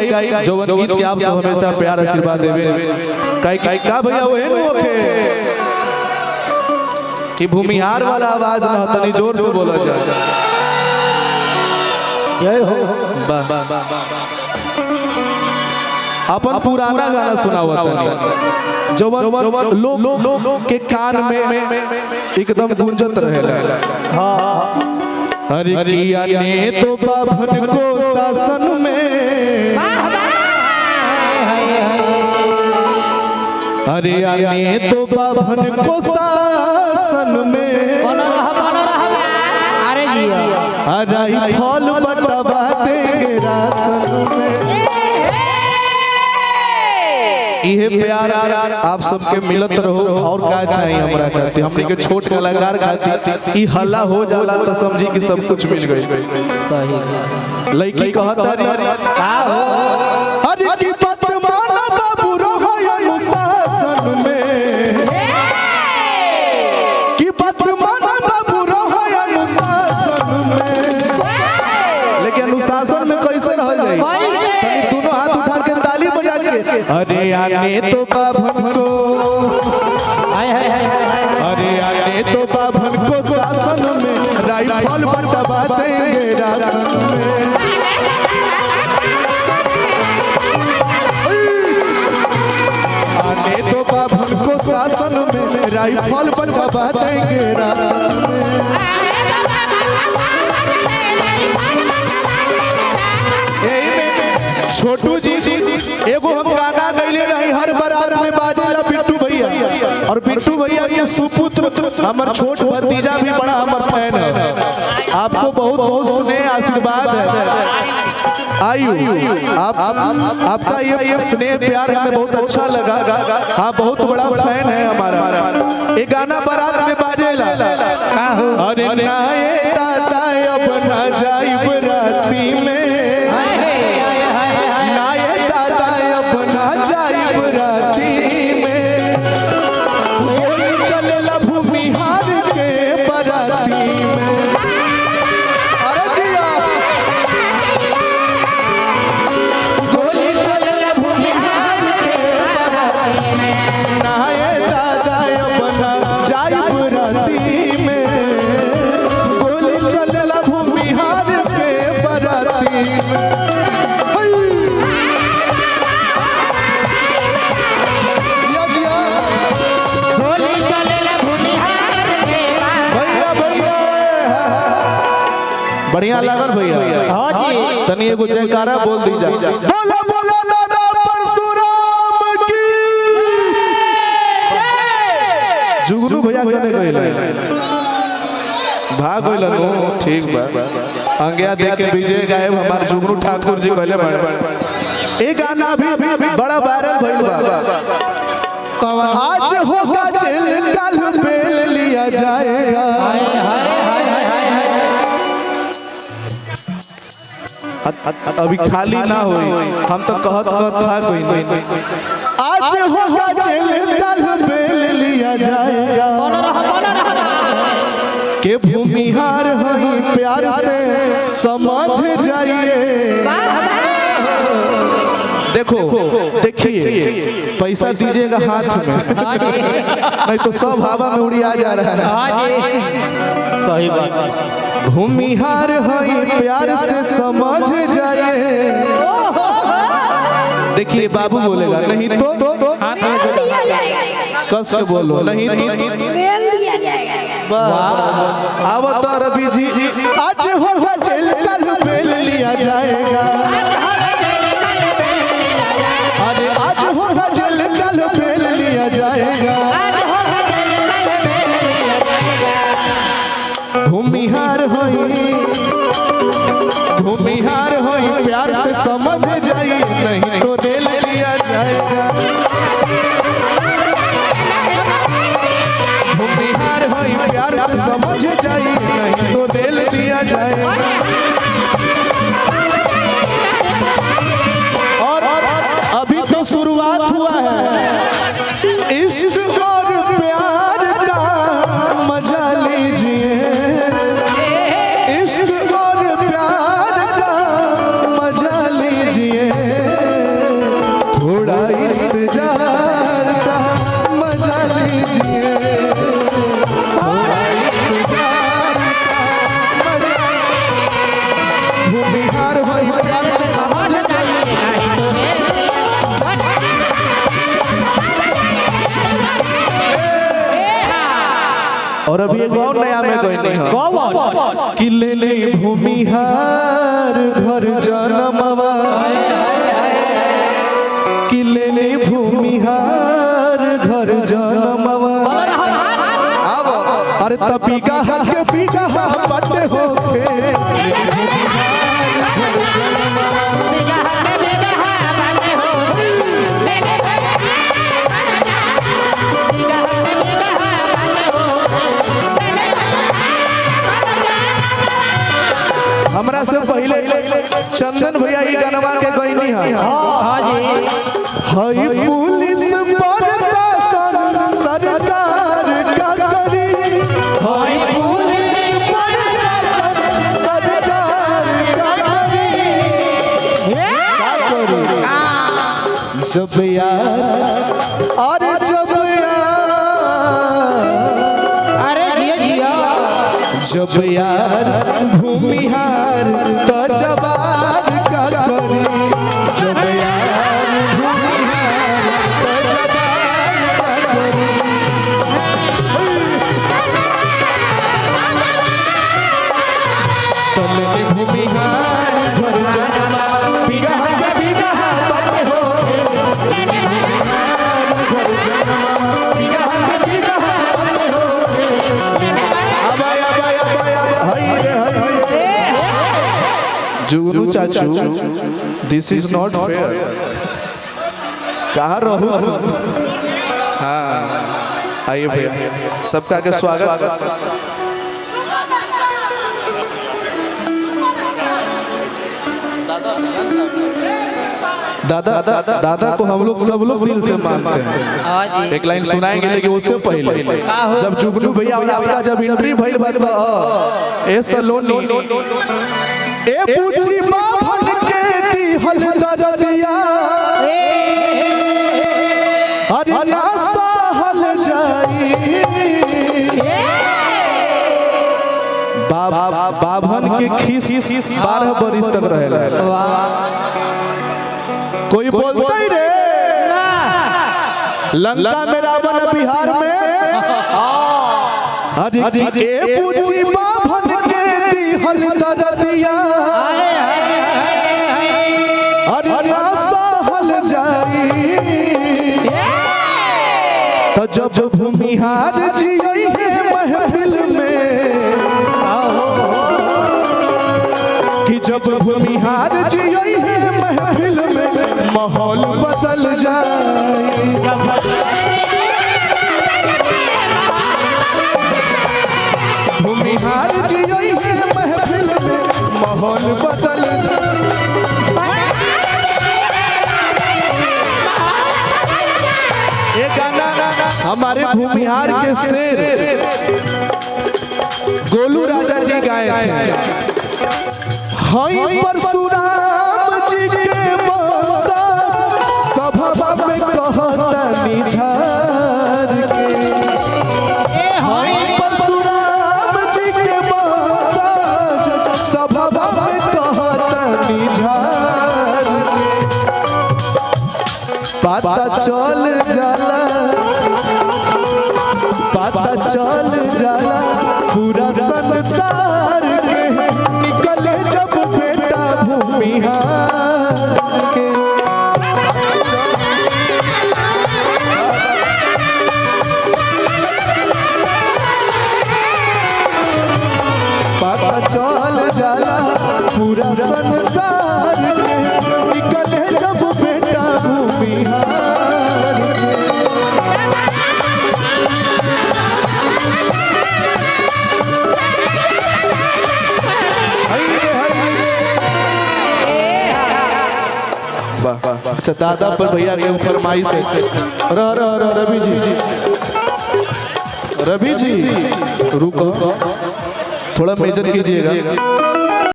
गाई जवन गीत के आप सब हमेशा प्यार आशीर्वाद देवे काई का भैया वो है नो के कि भूमिहार वाला आवाज ना तनी जोर से बोला जाए। जय हो। अपन पुराना गाना सुनावा तनी जवन लोग के कान में एकदम गूंजत रहेला। हाँ हर किया ने तो बाभन को शासन में, अरे आने तो बाभन को शासन में, अरे अरे फल बटवा देंगे राशन में। ये प्यार आप सबके मिलत रहो और का चाहिए हमरा खातिर। हमने के छोट कलाकार खातिर ई हल्ला हो जाला तो समझी कि सब कुछ मिल गई। सही लड़की कहता रे का हो अरे की पतमाना बाबू रहो अनुशासन में, की पतमाना बाबू रहो अनुशासन में। लेकिन अनुशासन में कैसे रह जाए? तनी दोनों हाथ उठा के ताली बजा के अरे आने तो बाभन को, अरे आने तो बाभन को शासन में, राइफल बटवा देंगे राशन में। आने तो बाभन को शासन में, राइफल बटवा देंगे राशन में। छोटू जी एगो हम गाना गईले रही हर बारात में बाजेला बिट्टू भैया, और बिट्टू भैया के सुपुत्र हमर छोट भतीजा भी बड़ा हमर फैन है। आपको बहुत बहुत स्नेह आशीर्वाद है। आयु आपका ये स्नेह प्यार हमें बहुत अच्छा लगा। हाँ बहुत बड़ा फैन है हमारा। ये गाना बारात में बाजेला अरे नाये दादा अब ना जाई बराती में, बढ़िया लागल भैया। हाँ जी तनी एगो जयकारा बोल दी जा। बोला बोला दादा परशुराम की। जुगनू भैया कने गइले भाग गइल नो ठीक बा। अंगिया दे के विजय गायब हमार जुगनू ठाकुर जी कहले बड़े। ए गाना भी बड़ा वायरल भइल बा। आज होगा जेल कल बेल लिया जाएगा। अभी खाली ना हो हम तो कहत था कोई नहीं। आज होगा जेल कल बेल लिया जाएगा, के भूमिहार हई प्यार से समझ जाइए। देखो देखिए पैसा दीजिएगा हाथ में, नहीं तो सब हवा में उड़िया जा रहा है। सही बात। भूमिहार हई प्यार से समझ जाइए। देखिए बाबू बोलेगा नहीं तो कस के बोलो नहीं तो आवता रवि जी आज होगा जेल कल बेल लिया जाएगा। अरे आज होगा जेल कल बेल लिया जाएगा। भूमिहार होई प्यार से समझ जाइए, नहीं तो रेल लिया जाएगा। भूमिहार होई प्यार से समझ जाइए, नहीं तो रेल दिया जाएगा। और अभी तो शुरुआत हुआ है। इश्क और प्यार का मजा लीजिए। इश्क और प्यार का मजा लीजिए। और अभी एक और नया में कोई नहीं है कौन कि ले ले भूमिहार घर जनमवा कि ले ले भूमिहार घर जनमवा अरे तभी कहा के भी कहा बटे होके हमरा से पहले चंदन भैया ई गाना के गईनी है हां जी हई पुलिस प्रशासन सरकार का करी हई पुलिस प्रशासन सरकार का करी का करी जब यार अरे जब जब यार भूमिहार तो जवान का करी जब यार भूमिहार तो जवान का करी तले भूमिहार घर जनवा बिगहा बिगहा बने हो भूमिहार घर जनवा बिगहा बिगहा बने हो जुगनू चाचू दिस इज नॉट फेयर कहाँ रहो हाँ आइए भैया सबका के स्वागत दादा दादा को हम लोग सब लोग दिल से मानते हैं एक लाइन सुनाएंगे लेकिन उससे पहले जब जुगनू भैया आपका जब एंट्री भइल बात ए सलोनी ए पूछी बाभन के दी हल दरदिया अरे ना सहल जाई बाभन के खीस 12 बरिस तक रहेला कोई बोलता ही रे लंका में रावण बिहार में अरे ए पूछी बाभन के दी हल दरदिया अरे ना सहल जाई तो जब भूमिहार जी है महफिल में कि जब भूमिहार जी है महफिल में माहौल बदल जाए भूमिहार जी है महफिल में माहौल बदल जाए ये गाना हमारे भूमिहार के शेर गोलू राजा जी गाए थे हई परशुराम जी के बंसा सभा में कहता निझार के हई परशुराम जी के बंसा सभा में कहता निझार पता चल जाला पता चल जाला पूरा संसार के निकले जब बेटा भूमिहार के पता चल जाला पूरा संसार के निकले जब बेटा भूमिहार के अच्छा दादा पर भैया के फरमाइश है रवि जी रुको थोड़ा मेजर कीजिएगा